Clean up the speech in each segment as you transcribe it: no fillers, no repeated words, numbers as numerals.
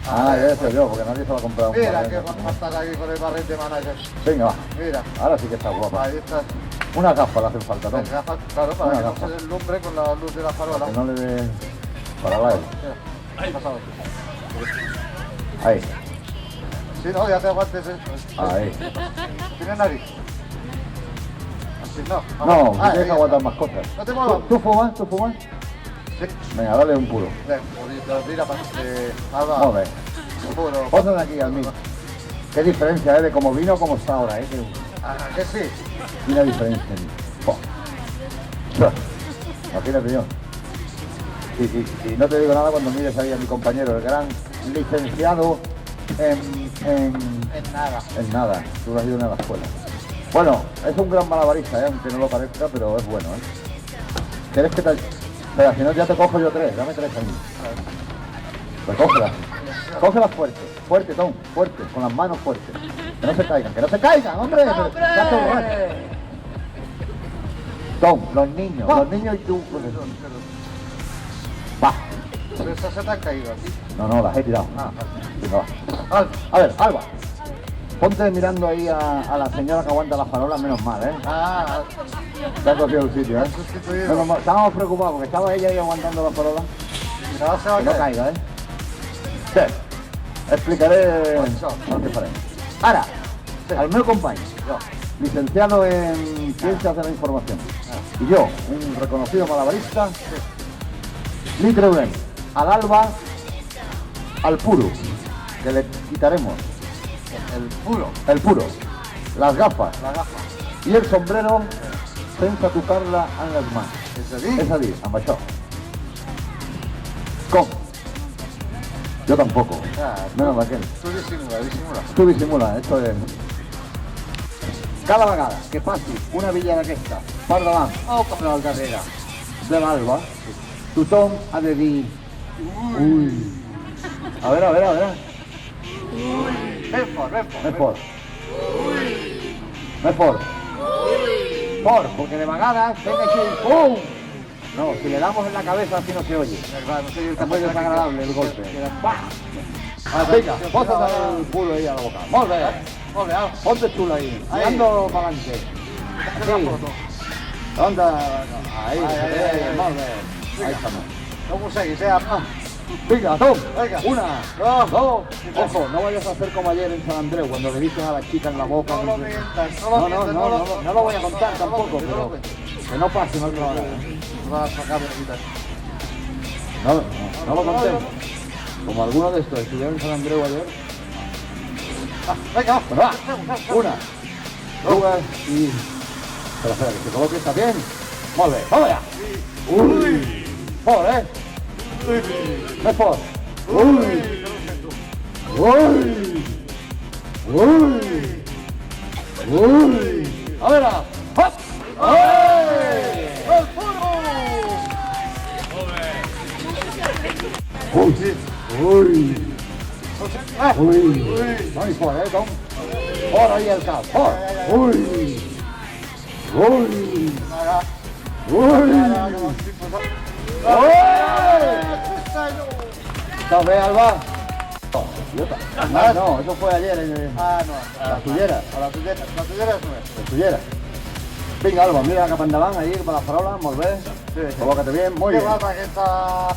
Ah, ya sé yo, porque nadie se va a comprar un Mira barret. que va a estar aquí con el barret de manager. Venga, va. Mira. Ahora sí que está guapa. Ahí está. Una gafa le hacen falta, ¿no? Las gafas, claro, para que no se deslumbre con la luz de la farola. Que no le dé para la Mira, ahí pasado. Ahí, Si no, ya te aguantes. ahí. ¿Tiene nariz? Así no. No, Ah, tienes que aguantar más cosas. No te muevas. ¿Tú fumas? ¿Tú fumas? Sí. Venga, dale un puro. Ven, bonito, mira para que Alba. Vamos a ver. Puro. Póngale aquí al mío. Qué diferencia, ¿eh? De cómo vino, cómo está ahora, ¿eh? Ah, que sí. Mira la diferencia. Oh. Imagínate yo. Y no te digo nada cuando mires ahí a mi compañero, el gran licenciado en nada. En nada, tú no has ido ni a la escuela. Bueno, es un gran malabarista, aunque no lo parezca, pero es bueno, ¿Quieres que te... Espera, si no ya te cojo yo tres, dame tres a mí. Pues cógelas. Cógelas fuerte, fuerte, Tom, fuerte, con las manos fuertes. Que no se caigan, hombre. Ya te borras. Tom, los niños y tú. Va. Pero esas se te han caído aquí. No, las he tirado. Venga, va. A ver, Alba. Ponte mirando ahí a la señora que aguanta las farolas, menos mal, Ah, Te ha cogido el sitio, sustituido. Menos mal. Estábamos preocupados porque estaba ella ahí aguantando las farolas. No se va a Que no caer. caiga, Sí. Explicaré lo que faremos. Ara, al meu company, licenciado en Ciencias de la Información, y yo, un reconocido malabarista, li traurem a l'Alba al puro, que le quitaremos el puro, las gafas La gafa. y el sombrero sense tocar-la en les mans. És a dir, amb això. Com? Yo tampoco. Menos aquel. tú disimula. Tú disimula, esto es... Cada vegada que passi una villa d'aquesta per davant o per al darrere de l'Alba, tothom ha de dir... Ui. A veure. Ven fort. Més fort. Més fort. Fort, porque de vegades venga així, ¡pum! No, si le damos en la cabeza así no se oye. Es muy desagradable el golpe. Venga, pósate el culo ahí a la boca. Molt bé. Ponte el culo ahí, mirando para adelante. Sí. ¿Dónde? Ahí, molt bé. Ahí estamos. No aconseguis, Venga, Tom. Venga. Una, dos. Ojo, no vayas a hacer como ayer en San Andreu, cuando le diste a la chica en la boca. No lo mientas, No lo voy a contar tampoco, pero que no pase en otra hora. Vas a sacar bonitas. No lo contemos. Como algunos de estos estuvieron en San Andreu ayer. Venga, Bueno, va. Una, dos y... Espera, que se coloque, ¿está bien? Molt bé, vamos allá. Uy. Fort, Més fort. Uy. A veure. Hop. ¡El puro! Uy. No hi fort, Tom? Fort ahí el cap, fort. Uy. ¿Estás bien, Alba? No, eso fue ayer en la tuyera. La tuyera és nuestra. La tuyera. Venga, Alba, mira cap endavant, ahí, para la farola, molt bé. Colócate bien, muy bien. Què vas aquesta...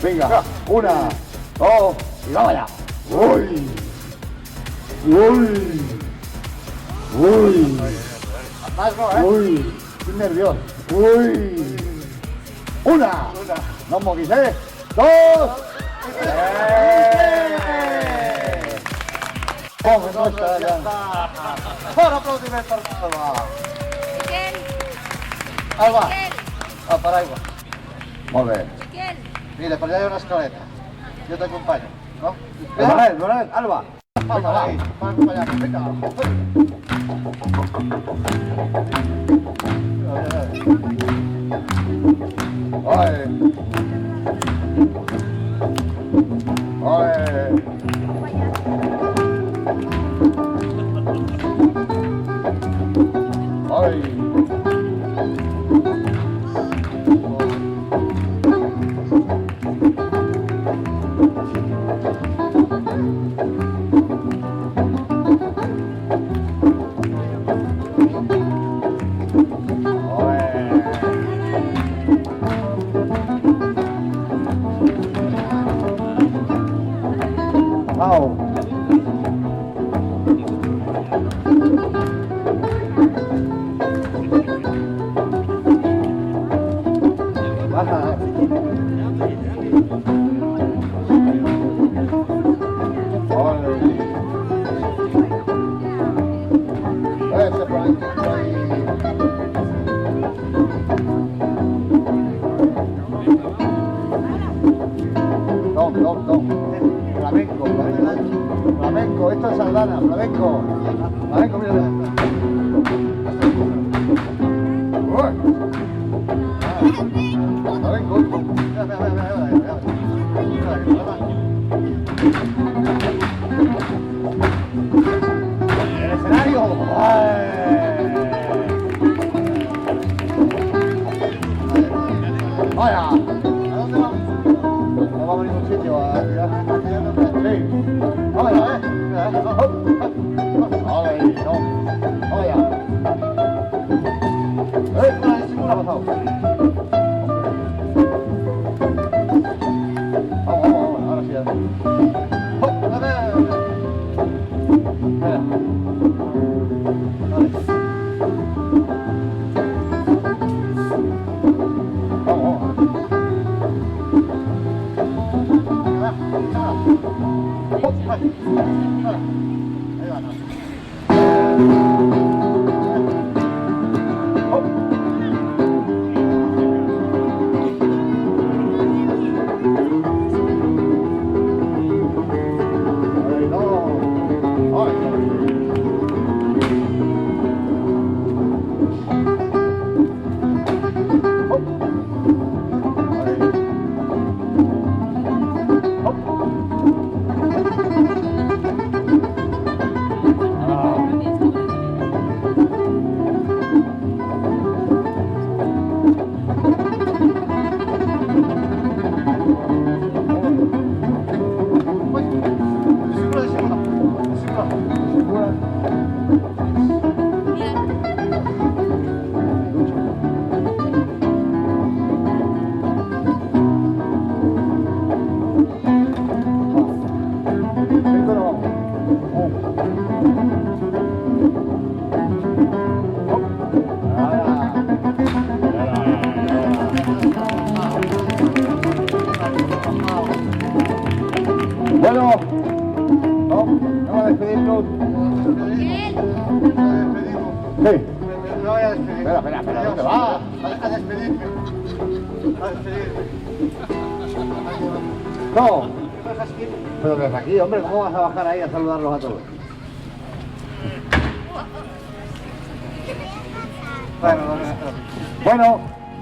Venga, una, dos, y vamos allá. Más no, Estoy nervioso. Una. No moquis, dos. ¿Cómo no está ya? Fort aplaudiment per Alba. Miquel, Alba, Miquel, per aigua. Molt bé. Miquel. Mira, per allà hi ha una escaleta. Jo t'acompanyo, no? Donald, Alba. Alba, va, m'acompanyar. Vinga. Baja, ese proyecto ahí. Tom. Flamenco, esto es sardana, flamenco, mira. Flamenco. El escenario. Vaya. ¿A dónde vamos? No vamos a ningún sitio a tirar. Sí. Vamos allá, Ay, no. Vamos allá. ¿Qué ha pasado? Vamos, ahora sí. Bueno, vamos a despedirnos. Sí. No voy a despedir. Espera, ¿dónde va? A despedirme. No. Pero desde aquí, hombre, ¿cómo vas a bajar ahí a saludarlos a todos? Bueno,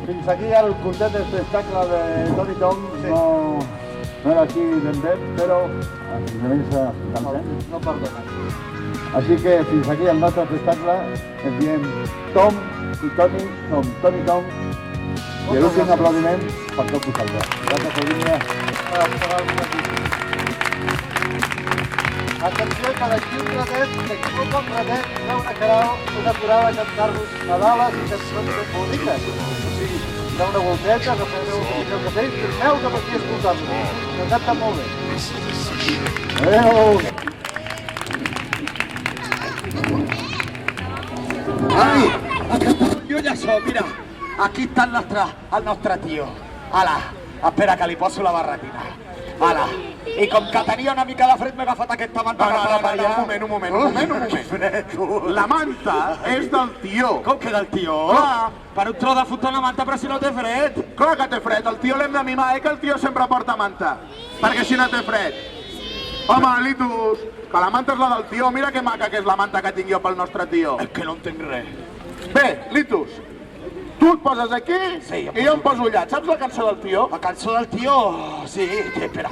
fins aquí el curtet d'espectacle de Toni Tom. No era així ben bé, però els instruments canten. No perdona. Així que fins aquí el nostre espectacle. Ens diem Tom i Toni, som Toni Tom. I l'últim aplaudiment per tots vosaltres. Gràcies per venir. Atenció, que d'aquí un ratet, un ratet, hi ha una carau, una coral a cantar-vos Nadales i cançons ben boniques. O sigui, hi ha una volteta, no sabeu el que feu, torneu cap aquí a escoltar-vos. Que canta molt bé. Adéu! Ai, jo ja so, mira, aquí està el nostre tio. Ala, espera que li poso la barretina. Ala, i com que tenia una mica de fred m'he agafat aquesta manta per allà. Un moment. La manta és del tio. Com que del tio? Clar. Per un tro de fot una manta, però si no té fred. Clar que té fred, el tio l'hem de mimar, que el tio sempre porta manta. Perquè si no té fred. Home, Litus, que la manta és la del tio, mira que maca que és la manta que tinc jo pel nostre tio. És que no entenc res. Bé, Litus, tu et poses aquí Sí, i jo em poso allà. Saps la cançó del tio? La cançó del tio? Sí, espera.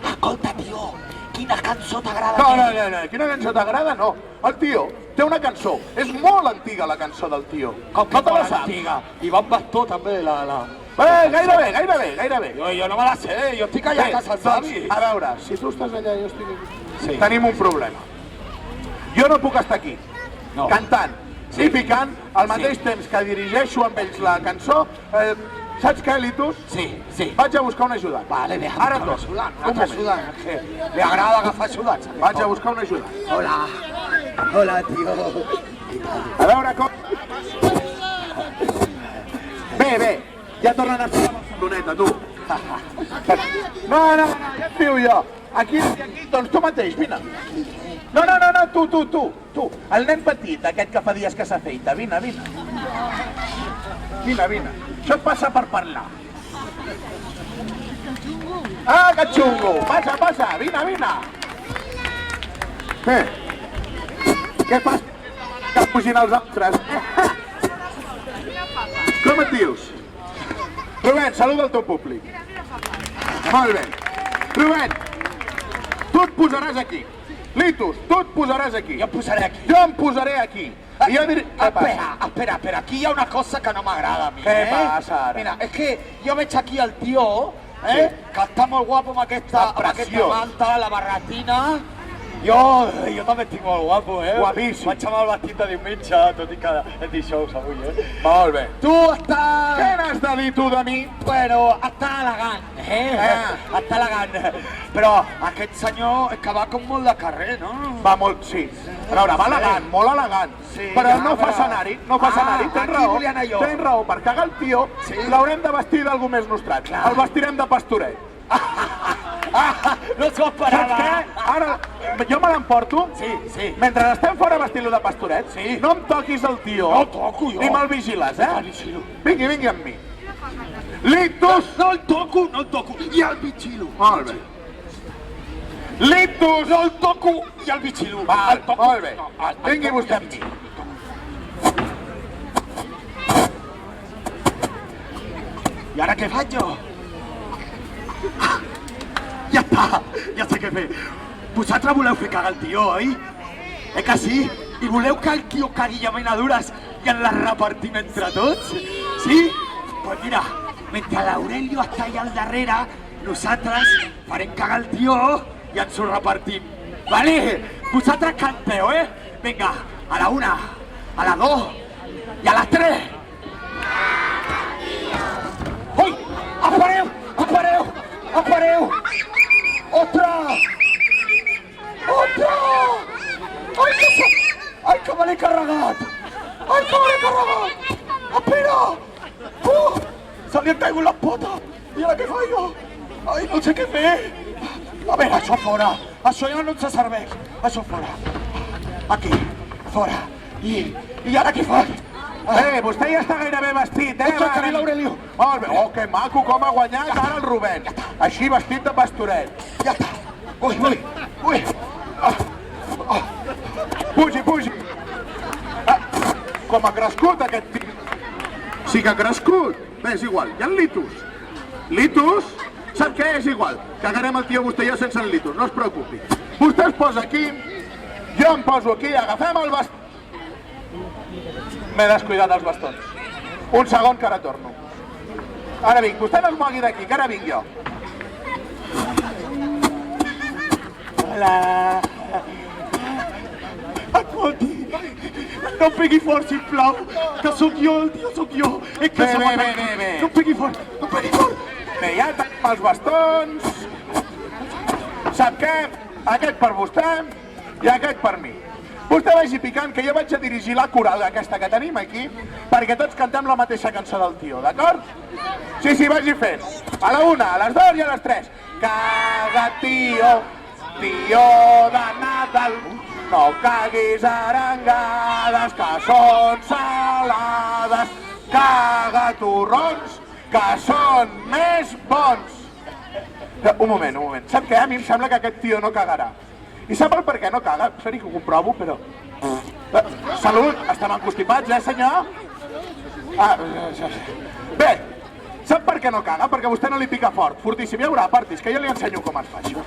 Escolta, tio, quina cançó t'agrada? No, quina cançó t'agrada? No. El tio té una cançó. És molt antiga la cançó del tio. Com que no te la molt saps? antiga. I va amb bastó també, la... Gairebé. Jo no me la sé, jo estic allà a casa als avis. A veure, si tu estàs allà i jo estic aquí, Sí. tenim un problema. Jo no puc estar aquí, No. cantant i picant al mateix temps que dirigeixo amb ells la cançó. Saps què, Litus? Sí. Vaig a buscar un ajudant. Vale, déjame Ara buscar tot. un ajudant. Un moment. Que le agrada agafar ajudants. Vaig a buscar un ajudant. Hola. Hola, tio. A veure com... Bé, ja tornen a fer la Barceloneta, tu. No, ja et diu jo. Aquí, doncs tu mateix, vine. No, tu. El nen petit, aquest que fa dies que s'afeita, vine. Vine. Això et passa per parlar. Ah, que xungo! Passa, vine. Què fas? Que pugin els altres. Com et dius? Rubén, saluda el teu públic. Molt bé. Rubén, tu et posaràs aquí. Litus, tu et posaràs aquí. Jo em posaré aquí. Jo em posaré aquí. I jo diré... Espera, aquí hi ha una cosa que no m'agrada a mi, Què passa ara? Mira, és que jo veig aquí el tio, que està molt guapo amb aquesta manta, la barretina. Jo també estic molt guapo, Guapíssim. Vaig amb el vestit de diumenge, tot i que és dijous avui, Molt bé. Tu estàs... Què n'has de dir tu de mi? Bueno, està elegant, Està elegant. Però aquest senyor és que va com molt de carrer, no? Va molt, sí. A veure, va elegant, molt elegant. Sí, però ja, no fa però- escenari, tens aquí raó. volia anar jo. Tens raó, per cagar el tio, l'haurem de vestir d'algú més nostrat. El vestirem de pastoret. No s'ho Saps esperava. què? Ara, jo me l'emporto. Sí. Mentre estem fora vestint-lo de pastoret, no em toquis el tio. No el toco jo. Ni me'l vigiles, El vigilo. Vingui amb mi. Litus! No el toco. I el vigilo. Molt bé. Litus! No el toco i el vigilo. Val, molt bé. Vingui vostè amb mi. I ara què faig jo? Ja està, ja sé què fer. Vosaltres voleu fer cagar el tio, oi? Que sí? I voleu que el tio cagui llaminadures i en les repartim entre tots? Sí? Pues mira, mentre l'Aurelio està allà al darrere, nosaltres farem cagar el tio i ens ho repartim. Vale? Vosaltres canteu, Vinga, a la 1, a la 2 i a les 3. Ui! Apareu! Ostres! Ai, que me l'he carregat! Espera! Se li han caigut les potes! I ara què faig jo? Ai, no sé què fer! A veure, això fora! Això ja no ens serveix! Això fora! Aquí, fora! I ara què faig? Vostè ja està gairebé vestit, Ostres, que ve l'Aurelio! Molt bé. Oh, que maco com ha guanyat ara el Rubén. Així vestit de pastoret. Ja està! Ui! Pugi. Com ha crescut aquest tio. Sí que ha crescut. Bé, és igual. Hi ha el Litus. Litus? Sap què? És igual. Cagarem el tio vostè i jo sense el Litus. No es preocupi. Vostè es posa aquí. Jo em poso aquí. Agafem el bastó. M'he descuidat els bastons. Un segon que ara torno. Ara vinc. Vostè no es mogui d'aquí, que ara vinc jo. Hola! Escolti! No em pegui fort, sisplau! Que sóc jo, el tio, sóc jo! És que Bé. No em pegui fort! Bé, ja tenim els bastons. Sap què? Aquest per vostè i aquest per mi. Vostè vagi picant que jo vaig a dirigir la coral aquesta que tenim aquí perquè tots cantem la mateixa cançó del tio, d'acord? Sí, vagi fent. A la 1, a les 2 i a les 3. Caga, tio de Nadal, no caguis arengades que són salades. Caga torrons que són més bons. Un moment. Sap què? A mi em sembla que aquest tio no cagarà. I sap el per què no caga? Esperi que ho comprovo, però... Salut, estem encostipats, senyor? Bé, sap per què no caga? Perquè vostè no li pica fort, fortíssim. Hi haurà partis, que jo li ensenyo com es fa això.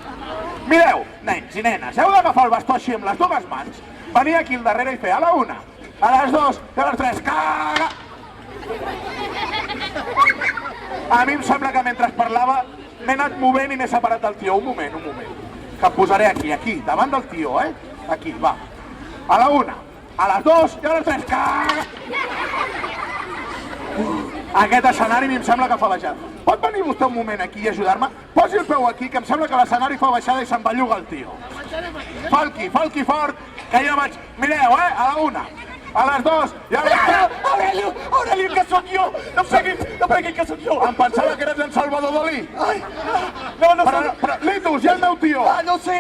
Mireu, nens i nenes, heu d'agafar el bastó així amb les dues mans, venir aquí al darrere i fer a la 1, a les 2 i a les 3, caga! A mi em sembla que mentre parlava m'he anat movent i m'he separat del tio. Un moment. Que em posaré aquí, davant del tio, Aquí, va. A la 1, a les 2 i a les 3, caga! Aquest escenari a mi em sembla que fa baixada. Pot venir vostè un moment aquí i ajudar-me? Posi el peu aquí, que em sembla que l'escenari fa baixada i se'n belluga el tio. Falqui fort, que jo vaig... Mireu, a la 1, a les 2 i a les 3... Aurelio, que sóc jo! No pegui que sóc jo! Em pensava que eres en Salvador Dalí. Ai, no Però, Litus, i el meu tio? no sé,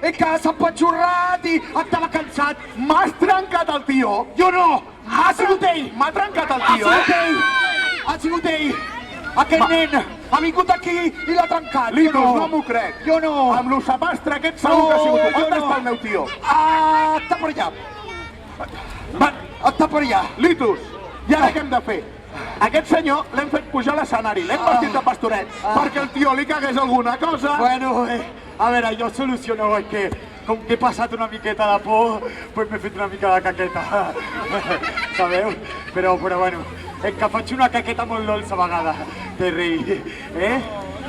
és que s'ha empatxorrat i estava cansat. M'has trencat el tio? Jo no! Ha sigut ell! M'ha trencat el Ha tio? sigut ell! Ha sigut ell! Aquest nen ha vingut aquí i l'ha trencat. Litus, Jo no m'ho crec. Jo no. Amb lo sapastre aquest segur que ha sigut tu. On està el meu tio? Està per allà. Està per allà. Litus, i ara què hem de fer? Aquest senyor l'hem fet pujar a l'escenari, l'hem vestit de pastoret, perquè el tio li cagués alguna cosa. Bueno, a veure, jo soluciono, és que com que he passat una miqueta de por, pues m'he fet una mica de caqueta. Sabeu? Però bueno, és que faig una caqueta molt dolça a vegades. Te rei,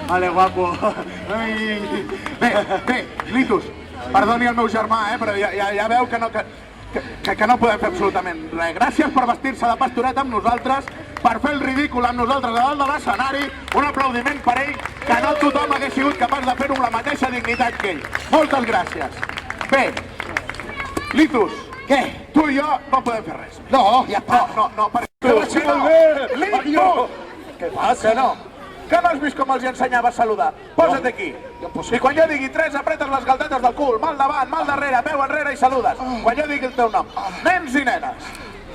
Vale, guapo. Ai. Bé, Litus, perdoni el meu germà, però ja veu que no podem fer absolutament res. Gràcies per vestir-se de pastoret amb nosaltres, per fer el ridícul amb nosaltres a dalt de l'escenari. Un aplaudiment per ell, que no tothom hagués sigut capaç de fer-ho amb la mateixa dignitat que ell. Moltes gràcies. Bé, Litus, Què? tu i jo no podem fer res. No, ja està. No, perquè no. Litus! Què passa? Que no. Que no has vist com els hi ensenyava a saludar? Posa't aquí. I quan jo digui 3, apretes les galtetes del cul, mal davant, mal darrere, peu enrere i saludes. Quan jo digui el teu nom. Nens i nenes,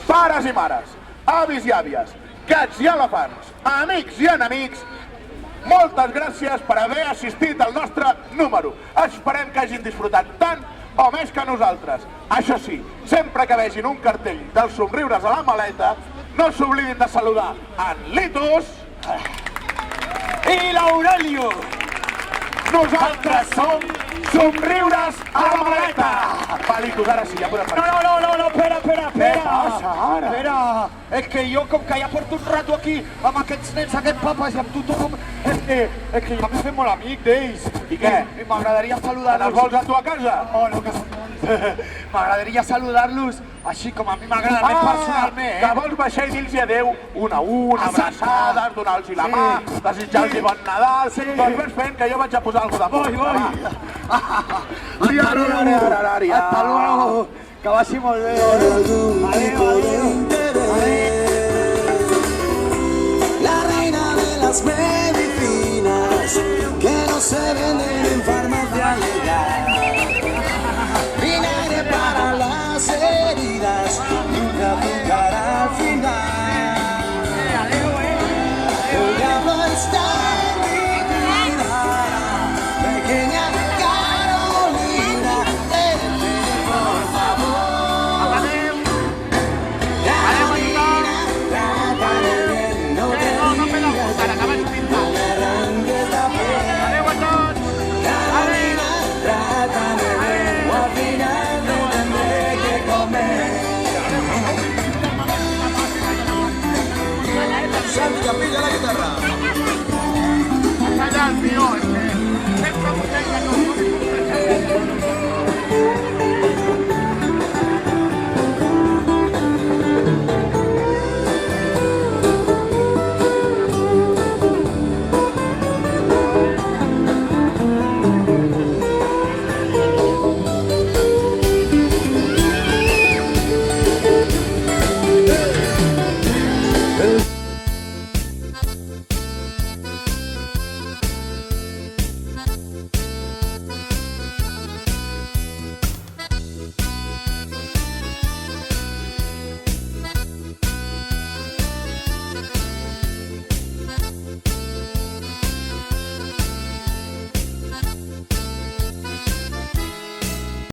pares i mares, avis i àvies, gats i elefants, amics i enemics, moltes gràcies per haver assistit al nostre número. Esperem que hagin disfrutat tant o més que nosaltres. Això sí, sempre que vegin un cartell dels somriures a la maleta, no s'oblidin de saludar en Litus I l'Aurelio! Nosaltres som somriures a la maleta! Va, Litus, ara sí, ja podem marxar. No, espera. Què passa ara? Espera, és que jo, com que ja porto un rato aquí amb aquests nens, aquests papes i amb tothom, és que ja m'he fet molt amic d'ells. I què? I m'agradaria Els saludar-los. vols a tu a casa? No, que m'agradaria saludar-los així com a mi m'agrada més personalment. Que vols baixar i dir-los adeu una a una, abraçades, donar-los la mà, desitjar-los bon Nadal. Doncs ves fent que jo vaig a posar alguna cosa de música. Hasta luego. Que vagi molt bé. Adéu. La reina de las medicinas que no se venden en farmacia legal. Vinagre para las heridas y un azúcar al final. El diablo está en mi vida, pequeña Carolina, vete por favor. Carolina, trátame bien, no te digas, no me arranques la piel. Carolina, trátame bien, o al final te tendré que comer. Santi Capilla la guitarra. Allà el tio, sempre vostè que no...